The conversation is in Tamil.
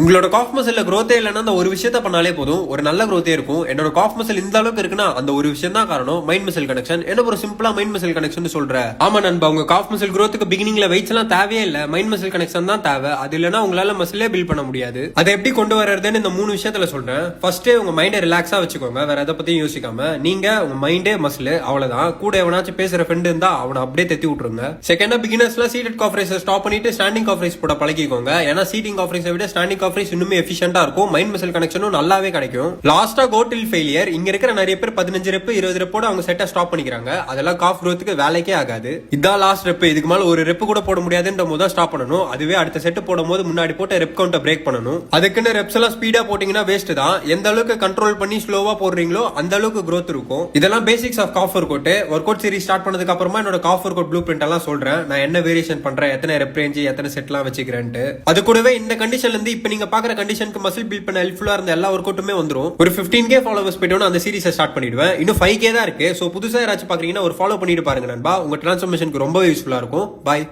உங்களோட காஃப் மசில்ல growth இல்லைன்னா அந்த ஒரு விஷயத்த பண்ணாலே போதும், ஒரு நல்ல growth இருக்கும். என்னோட காஃப் மசில் இந்த அளவுக்கு இருக்குன்னா அந்த ஒரு விஷயம் தான் காரணம், மைண்ட் மசில் கனெக்ஷன். என்ன ஒரு சிம்பிளா மைண்ட் மசில் கனெக்ஷன் சொல்றேன். ஆமா நண்பா, உங்க காஃப் மசில் growthக்கு பிகினிங்ல வெயிட்ஸ் எல்லாம் தேவையே இல்ல, மைண்ட் மசில் கனெக்ஷன் தான் தேவை. அது இல்லைன்னா உங்களால மசிலே பில்ட் பண்ண முடியாது. அதை எப்படி கொண்டு வரதுன்னு இந்த 3 விஷயத்துல சொல்றேன். ஃபர்ஸ்ட் உங்க மைண்டை ரிலாக்ஸா வச்சுக்கோங்க, வேற எதை பத்தியும் யோசிக்காம. நீங்க உங்க மைண்டே மசில், அவ்வளவுதான். கூட எவனாச்சும் பேசுற ஃப்ரெண்ட் இருந்தா அவனை அப்படியே தெத்தி விட்டுருங்க. செகண்டா பிகினர்ஸ்ல சீட்டட் காஃப் ரைஸ் ஸ்டாப் பண்ணிட்டு ஸ்டாண்டிங் காஃப் ரைஸ் போட பழகிக்கோங்க. ஏன்னா சீட்டிங் காஃப் ரைஸை விட ஸ்டாண்டிங் காஃப் ரைஸ் இன்னுமே எஃபிஷியன்ட்டா இருக்கும், மைண்ட் மசில் கனெக்ஷனும் நல்லாவே கிடைக்கும். லாஸ்டா கோ டில் ஃபெயிலியர். இங்க இருக்கிற நிறைய பேர் 15 ரெப் 20 ரெப்போட அவங்க செட்டை ஸ்டாப் பண்ணிக்கிறாங்க. அதெல்லாம் காஃப் growthக்கு வேலைக்கே ஆகாது. இதான் லாஸ்ட் ரெப், இதுக்கு மேல ஒரு ரெப் கூட போட முடியாதுன்ற போது தான் ஸ்டாப் பண்ணணும். அதுவே அடுத்த செட் போடும்போது முன்னாடி போட்ட ரெப் கவுண்ட்டை பிரேக் பண்ணணும். அதுக்குன்னு ரெப்ஸ் எல்லாம் ஸ்பீடா போட்டீங்கன்னா வேஸ்ட் தான். எந்த அளவுக்கு கண்ட்ரோல் பண்ணி ஸ்லோவா போடுறீங்களோ அந்த அளவுக்கு growth இருக்கும். இதெல்லாம் basics of calf workout. Workout series start பண்ணதுக்கு அப்புறமா என்னோட calf workout blueprint எல்லாம் சொல்றேன். நான் என்ன வேரியேஷன் பண்றேன், எத்தனை ரெப் ரேஞ்ச், எத்தனை செட்லாம் வச்சுக்கிறேன்ட்டு. அது கூடவே இந்த கண்டிஷன்ல இருந்து இப்ப நீங்க பாக்குற கண்டிஷனுக்கு மசில் பில்ட் பண்ண ஹெல்ப்ஃபுல்லா இருந்த எல்லா ஒர்க் அவுட்டுமே வந்துரும். ஒரு 15K ஃபாலோவர்ஸ் போய்ட்டு அந்த சீரிஸை ஸ்டார்ட் பண்ணிடுவேன். இன்னும் 5K தான் இருக்கு. சோ புதுசா யாராச்சும் பாக்குறீங்கன்னா ஒரு ஃபாலோ பண்ணிட்டு பாருங்க நண்பா, உங்க டிரான்ஸ்ஃபர்மேஷனுக்கு ரொம்ப யூஸ்ஃபுல்லா இருக்கும். பாய்.